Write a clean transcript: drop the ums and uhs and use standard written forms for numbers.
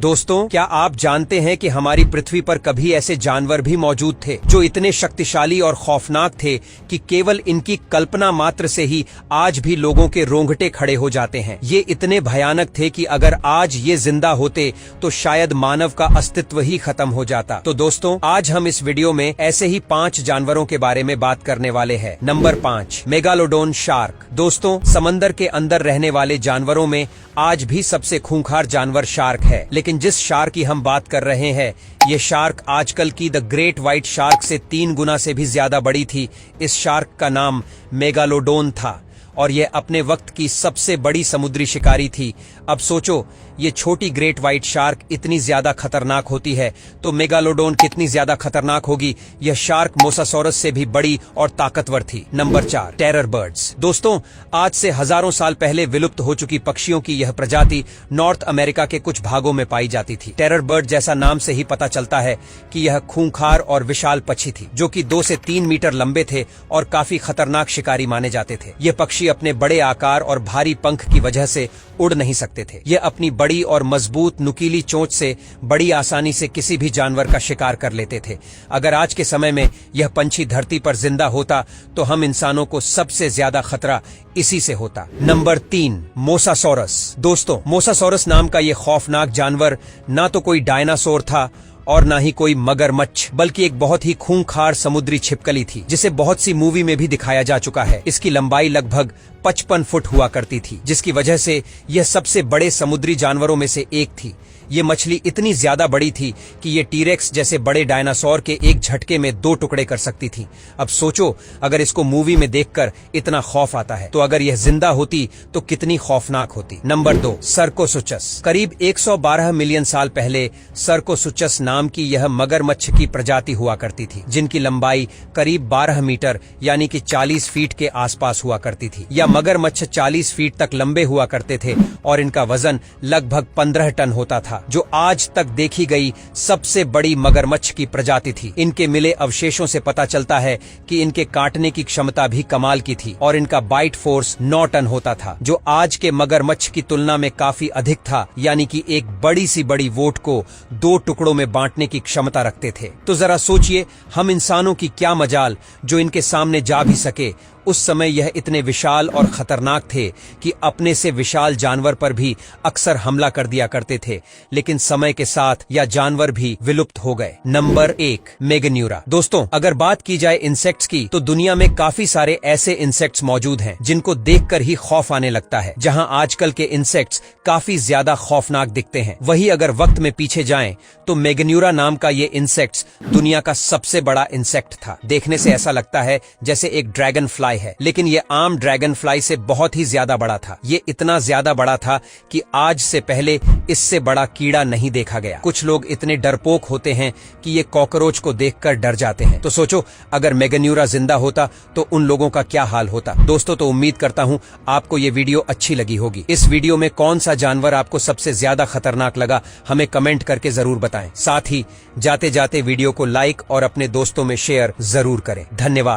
दोस्तों, क्या आप जानते हैं कि हमारी पृथ्वी पर कभी ऐसे जानवर भी मौजूद थे जो इतने शक्तिशाली और खौफनाक थे कि केवल इनकी कल्पना मात्र से ही आज भी लोगों के रोंगटे खड़े हो जाते हैं। ये इतने भयानक थे कि अगर आज ये जिंदा होते तो शायद मानव का अस्तित्व ही खत्म हो जाता। तो दोस्तों, आज हम इस वीडियो में ऐसे ही 5 जानवरों के बारे में बात करने वाले हैं। Number 5, megalodon shark. दोस्तों, समंदर के अंदर रहने वाले जानवरों में आज भी सबसे खूंखार जानवर शार्क है, लेकिन जिस शार्क की हम बात कर रहे हैं, ये शार्क आजकल की द ग्रेट व्हाइट शार्क से 3 गुना से भी ज्यादा बड़ी थी। इस शार्क का नाम मेगालोडोन था और यह अपने वक्त की सबसे बड़ी समुद्री शिकारी थी। अब सोचो, ये छोटी ग्रेट व्हाइट शार्क इतनी ज्यादा खतरनाक होती है तो मेगालोडोन कितनी ज्यादा खतरनाक होगी। यह शार्क मोसासोरस से भी बड़ी और ताकतवर थी। Number 4, terror birds. दोस्तों, आज से हजारों साल पहले विलुप्त हो चुकी पक्षियों की यह प्रजाति नॉर्थ अमेरिका के कुछ भागों में पाई जाती थी। टेरर बर्ड जैसा नाम से ही पता चलता है कि यह खूंखार और विशाल पक्षी थी, जो कि 2 से 3 मीटर लंबे थे और काफी खतरनाक शिकारी माने जाते थे। ये पक्षी अपने बड़े आकार और भारी पंख की वजह से उड़ नहीं सकते थे। ये अपनी बड़ी और मजबूत नुकीली चोंच से बड़ी आसानी से किसी भी जानवर का शिकार कर लेते थे। अगर आज के समय में यह पंछी धरती पर जिंदा होता तो हम इंसानों को सबसे ज्यादा खतरा इसी से होता। Number 3, mosasaurus. दोस्तों, मोसासोरस नाम का यह खौफनाक जानवर ना तो कोई डायनासोर था और ना ही कोई मगरमच्छ, बल्कि एक बहुत ही खूंखार समुद्री छिपकली थी, जिसे बहुत सी मूवी में भी दिखाया जा चुका है। इसकी लंबाई लगभग 55 फुट हुआ करती थी, जिसकी वजह से यह सबसे बड़े समुद्री जानवरों में से एक थी। ये मछली इतनी ज्यादा बड़ी थी कि ये टीरेक्स जैसे बड़े डायनासोर के एक झटके में 2 टुकड़े कर सकती थी। अब सोचो, अगर इसको मूवी में देखकर इतना खौफ आता है तो अगर यह जिंदा होती तो कितनी खौफनाक होती। नंबर 2, सर्कोसुचस। करीब 112 मिलियन साल पहले सर्कोसुचस नाम की यह मगरमच्छ की प्रजाति हुआ करती थी, जिनकी लंबाई करीब 12 मीटर यानी कि 40 फीट के आसपास हुआ करती थी। यह मगरमच्छ 40 फीट तक लंबे हुआ करते थे और इनका वजन लगभग 15 टन होता था, जो आज तक देखी गई सबसे बड़ी मगरमच्छ की प्रजाति थी। इनके मिले अवशेषों से पता चलता है कि इनके काटने की क्षमता भी कमाल की थी और इनका बाइट फोर्स 9 टन होता था, जो आज के मगरमच्छ की तुलना में काफी अधिक था, यानी कि एक बड़ी सी बड़ी वोट को 2 टुकड़ों में बांटने की क्षमता रखते थे। तो जरा सोचिए, हम इंसानों की क्या मजाल जो इनके सामने जा भी सके। उस समय यह इतने विशाल और खतरनाक थे कि अपने से विशाल जानवर पर भी अक्सर हमला कर दिया करते थे, लेकिन समय के साथ यह जानवर भी विलुप्त हो गए। नंबर 1, मेगन्यूरा। दोस्तों, अगर बात की जाए इंसेक्ट्स की तो दुनिया में काफी सारे ऐसे इंसेक्ट्स मौजूद हैं जिनको देखकर ही खौफ आने लगता है। जहां आजकल के इंसेक्ट्स काफी ज्यादा खौफनाक दिखते हैं, वही अगर वक्त में पीछे जाएं तो मेगन्यूरा नाम का ये इंसेक्ट्स दुनिया का सबसे बड़ा इंसेक्ट था। देखने से ऐसा लगता है जैसे एक ड्रैगन फ्लाई है, लेकिन ये आम ड्रैगन फ्लाई से बहुत ही ज्यादा बड़ा था। ये इतना ज्यादा बड़ा था कि आज से पहले इससे बड़ा कीड़ा नहीं देखा गया। कुछ लोग इतने डरपोक होते हैं कि ये कॉकरोच को देखकर डर जाते हैं। तो सोचो, अगर मेगन्यूरा जिंदा होता तो उन लोगों का क्या हाल होता। दोस्तों, तो उम्मीद करता हूं आपको ये वीडियो अच्छी लगी होगी। इस वीडियो में कौन सा जानवर आपको सबसे ज्यादा खतरनाक लगा, हमें कमेंट करके जरूर बताएं। साथ ही जाते जाते वीडियो को लाइक और अपने दोस्तों में शेयर जरूर करें। धन्यवाद।